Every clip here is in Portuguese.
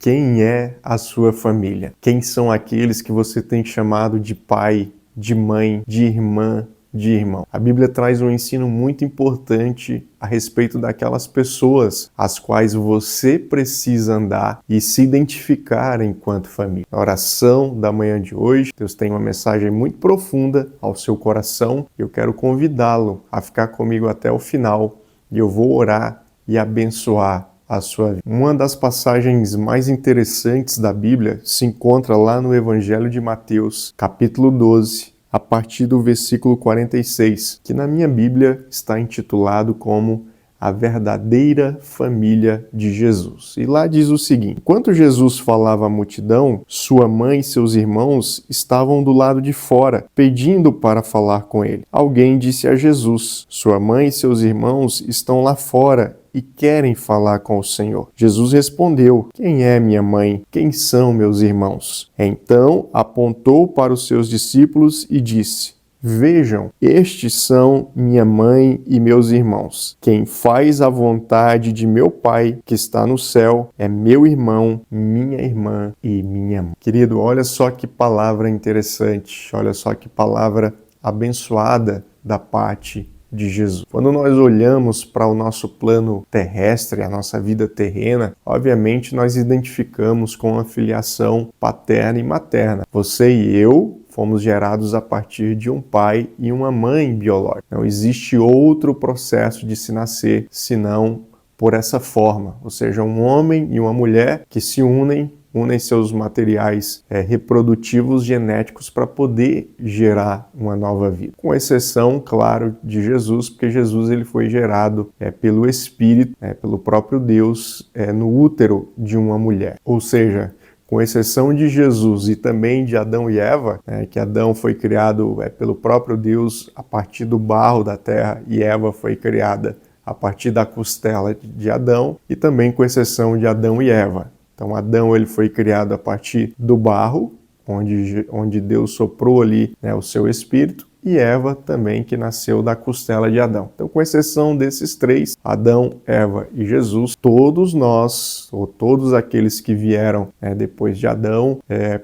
Quem é a sua família? Quem são aqueles que você tem chamado de pai, de mãe, de irmã, de irmão? A Bíblia traz um ensino muito importante a respeito daquelas pessoas às quais você precisa andar e se identificar enquanto família. Na oração da manhã de hoje, Deus tem uma mensagem muito profunda ao seu coração e eu quero convidá-lo a ficar comigo até o final e eu vou orar e abençoar a sua vida. Uma das passagens mais interessantes da Bíblia se encontra lá no Evangelho de Mateus, capítulo 12, a partir do versículo 46, que na minha Bíblia está intitulado como a verdadeira família de Jesus. E lá diz o seguinte: enquanto Jesus falava à multidão, sua mãe e seus irmãos estavam do lado de fora, pedindo para falar com ele. Alguém disse a Jesus: sua mãe e seus irmãos estão lá fora e querem falar com o Senhor. Jesus respondeu: quem é minha mãe? Quem são meus irmãos? Então apontou para os seus discípulos e disse: vejam, estes são minha mãe e meus irmãos. Quem faz a vontade de meu Pai que está no céu é meu irmão, minha irmã e minha mãe. Querido, olha só que palavra interessante, olha só que palavra abençoada da parte de Jesus. Quando nós olhamos para o nosso plano terrestre, a nossa vida terrena, obviamente nós identificamos com a filiação paterna e materna. Você e eu fomos gerados a partir de um pai e uma mãe biológica. Não existe outro processo de se nascer senão por essa forma, ou seja, um homem e uma mulher que se unem seus materiais reprodutivos genéticos para poder gerar uma nova vida. Com exceção, claro, de Jesus, porque Jesus ele foi gerado pelo Espírito, pelo próprio Deus, no útero de uma mulher. Ou seja, com exceção de Jesus e também de Adão e Eva, que Adão foi criado pelo próprio Deus a partir do barro da terra e Eva foi criada a partir da costela de Adão, e também com exceção de Adão e Eva. Então Adão ele foi criado a partir do barro, onde Deus soprou ali o seu espírito, e Eva também, que nasceu da costela de Adão. Então, com exceção desses três, Adão, Eva e Jesus, todos nós, ou todos aqueles que vieram depois de Adão,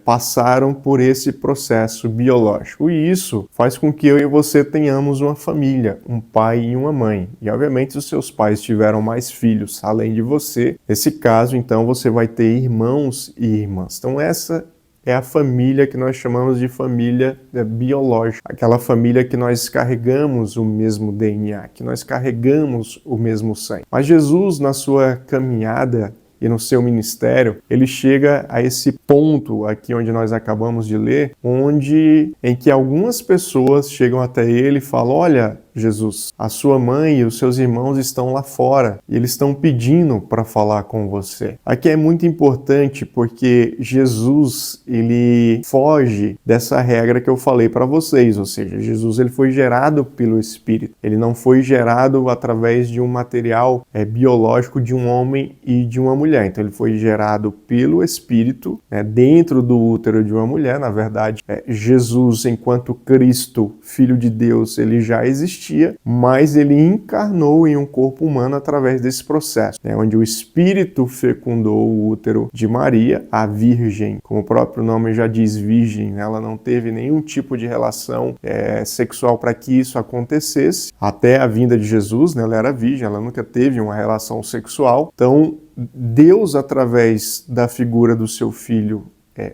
passaram por esse processo biológico. E isso faz com que eu e você tenhamos uma família, um pai e uma mãe. E, obviamente, os seus pais tiveram mais filhos, além de você. Nesse caso, então, você vai ter irmãos e irmãs. Então, essa é a família que nós chamamos de família biológica. Aquela família que nós carregamos o mesmo DNA, que nós carregamos o mesmo sangue. Mas Jesus, na sua caminhada e no seu ministério, ele chega a esse ponto aqui onde nós acabamos de ler, em que algumas pessoas chegam até ele e falam: olha, Jesus, a sua mãe e os seus irmãos estão lá fora e eles estão pedindo para falar com você. Aqui é muito importante porque Jesus, ele foge dessa regra que eu falei para vocês, ou seja, Jesus ele foi gerado pelo Espírito. Ele não foi gerado através de um material biológico de um homem e de uma mulher. Então ele foi gerado pelo Espírito, dentro do útero de uma mulher. Na verdade, Jesus, enquanto Cristo, Filho de Deus, ele já existia, mas ele encarnou em um corpo humano através desse processo, onde o Espírito fecundou o útero de Maria, a Virgem, como o próprio nome já diz, virgem, ela não teve nenhum tipo de relação sexual para que isso acontecesse, até a vinda de Jesus, ela era virgem, ela nunca teve uma relação sexual. Então, Deus, através da figura do seu Filho,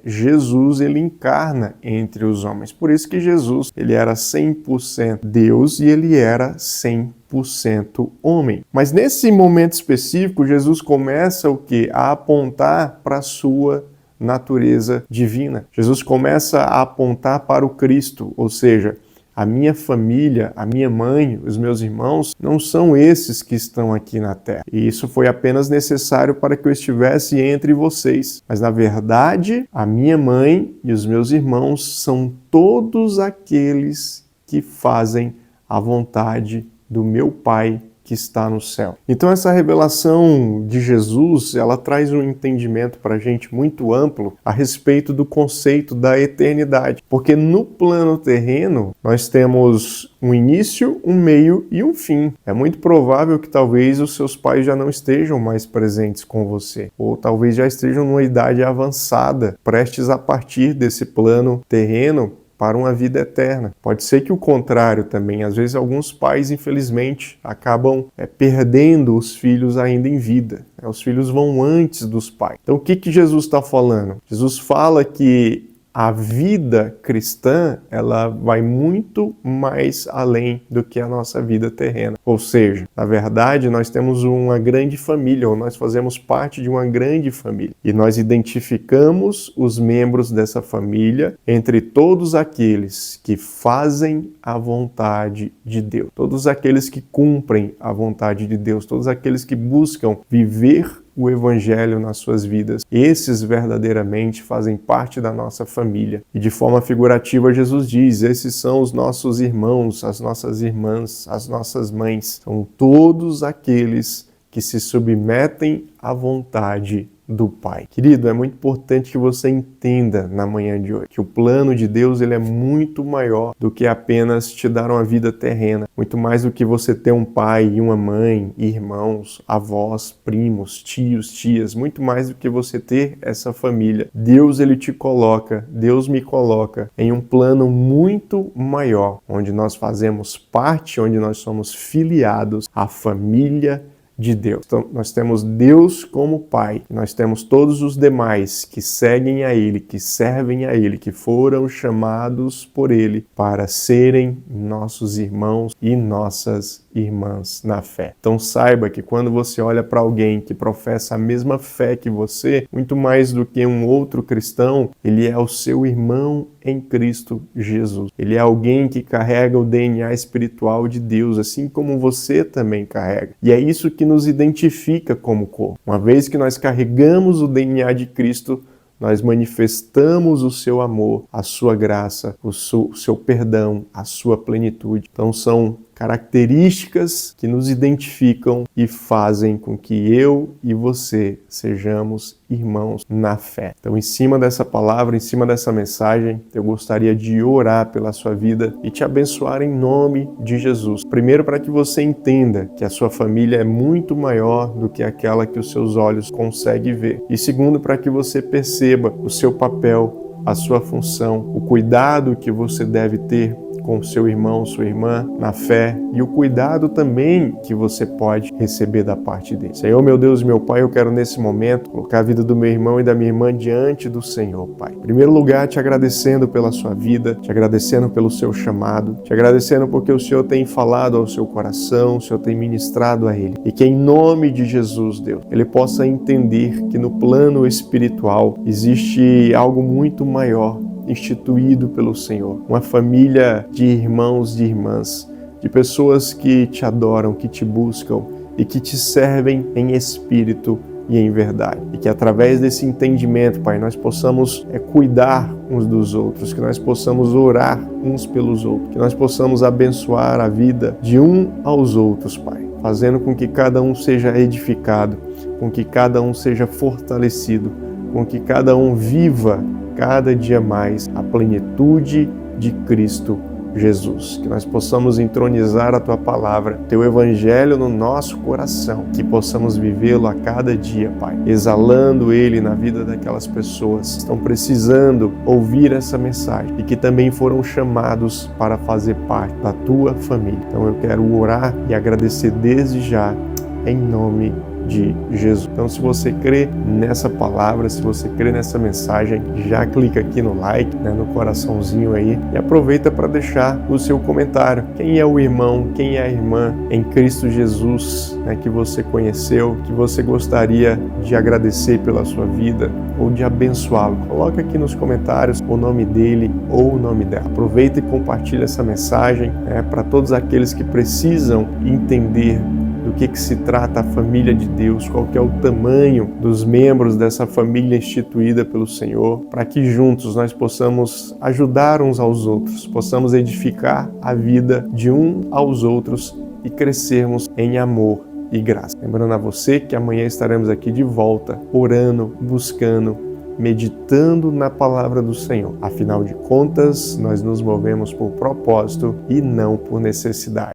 Jesus, ele encarna entre os homens. Por isso que Jesus, ele era 100% Deus e ele era 100% homem. Mas nesse momento específico, Jesus começa o quê? A apontar para a sua natureza divina. Jesus começa a apontar para o Cristo, ou seja, a minha família, a minha mãe, os meus irmãos, não são esses que estão aqui na terra. E isso foi apenas necessário para que eu estivesse entre vocês. Mas, na verdade, a minha mãe e os meus irmãos são todos aqueles que fazem a vontade do meu Pai que está no céu. Então essa revelação de Jesus, ela traz um entendimento para a gente muito amplo a respeito do conceito da eternidade. Porque no plano terreno, nós temos um início, um meio e um fim. É muito provável que talvez os seus pais já não estejam mais presentes com você, ou talvez já estejam numa idade avançada, prestes a partir desse plano terreno para uma vida eterna. Pode ser que o contrário também. Às vezes alguns pais, infelizmente, acabam perdendo os filhos ainda em vida. Os filhos vão antes dos pais. Então o que Jesus está falando? Jesus fala que a vida cristã, ela vai muito mais além do que a nossa vida terrena. Ou seja, na verdade, nós temos uma grande família, ou nós fazemos parte de uma grande família. E nós identificamos os membros dessa família entre todos aqueles que fazem a vontade de Deus. Todos aqueles que cumprem a vontade de Deus. Todos aqueles que buscam viver o Evangelho nas suas vidas. Esses verdadeiramente fazem parte da nossa família. E de forma figurativa, Jesus diz, esses são os nossos irmãos, as nossas irmãs, as nossas mães. São todos aqueles que se submetem à vontade do Pai. Querido, é muito importante que você entenda na manhã de hoje que o plano de Deus ele é muito maior do que apenas te dar uma vida terrena, muito mais do que você ter um pai e uma mãe, irmãos, avós, primos, tios, tias, muito mais do que você ter essa família. Deus ele te coloca, Deus me coloca em um plano muito maior, onde nós fazemos parte, onde nós somos filiados à família de Deus. Então, nós temos Deus como Pai, nós temos todos os demais que seguem a Ele, que servem a Ele, que foram chamados por Ele para serem nossos irmãos e nossas irmãs na fé. Então saiba que quando você olha para alguém que professa a mesma fé que você, muito mais do que um outro cristão, ele é o seu irmão em Cristo Jesus. Ele é alguém que carrega o DNA espiritual de Deus, assim como você também carrega. E é isso que nos identifica como corpo. Uma vez que nós carregamos o DNA de Cristo, nós manifestamos o seu amor, a sua graça, o seu perdão, a sua plenitude. Então são características que nos identificam e fazem com que eu e você sejamos irmãos na fé. Então, em cima dessa palavra, em cima dessa mensagem, eu gostaria de orar pela sua vida e te abençoar em nome de Jesus. Primeiro, para que você entenda que a sua família é muito maior do que aquela que os seus olhos conseguem ver. E segundo, para que você perceba o seu papel, a sua função, o cuidado que você deve ter com seu irmão, sua irmã, na fé, e o cuidado também que você pode receber da parte dele. Senhor, meu Deus e meu Pai, eu quero nesse momento colocar a vida do meu irmão e da minha irmã diante do Senhor, Pai. Em primeiro lugar, te agradecendo pela sua vida, te agradecendo pelo seu chamado, te agradecendo porque o Senhor tem falado ao seu coração, o Senhor tem ministrado a ele. E que em nome de Jesus, Deus, ele possa entender que no plano espiritual existe algo muito maior instituído pelo Senhor, uma família de irmãos e irmãs, de pessoas que te adoram, que te buscam e que te servem em espírito e em verdade. E que através desse entendimento, Pai, nós possamos cuidar uns dos outros, que nós possamos orar uns pelos outros, que nós possamos abençoar a vida de um aos outros, Pai, fazendo com que cada um seja edificado, com que cada um seja fortalecido, com que cada um viva cada dia mais a plenitude de Cristo Jesus. Que nós possamos entronizar a Tua Palavra, Teu Evangelho no nosso coração, que possamos vivê-lo a cada dia, Pai, exalando Ele na vida daquelas pessoas que estão precisando ouvir essa mensagem e que também foram chamados para fazer parte da Tua família. Então eu quero orar e agradecer desde já, em nome de Jesus. Então, se você crê nessa palavra, se você crê nessa mensagem, já clica aqui no like, no coraçãozinho aí, e aproveita para deixar o seu comentário. Quem é o irmão, quem é a irmã em Cristo Jesus, que você conheceu, que você gostaria de agradecer pela sua vida ou de abençoá-lo? Coloca aqui nos comentários o nome dele ou o nome dela. Aproveita e compartilha essa mensagem para todos aqueles que precisam entender do que se trata a família de Deus, qual que é o tamanho dos membros dessa família instituída pelo Senhor, para que juntos nós possamos ajudar uns aos outros, possamos edificar a vida de um aos outros e crescermos em amor e graça. Lembrando a você que amanhã estaremos aqui de volta, orando, buscando, meditando na palavra do Senhor. Afinal de contas, nós nos movemos por propósito e não por necessidade.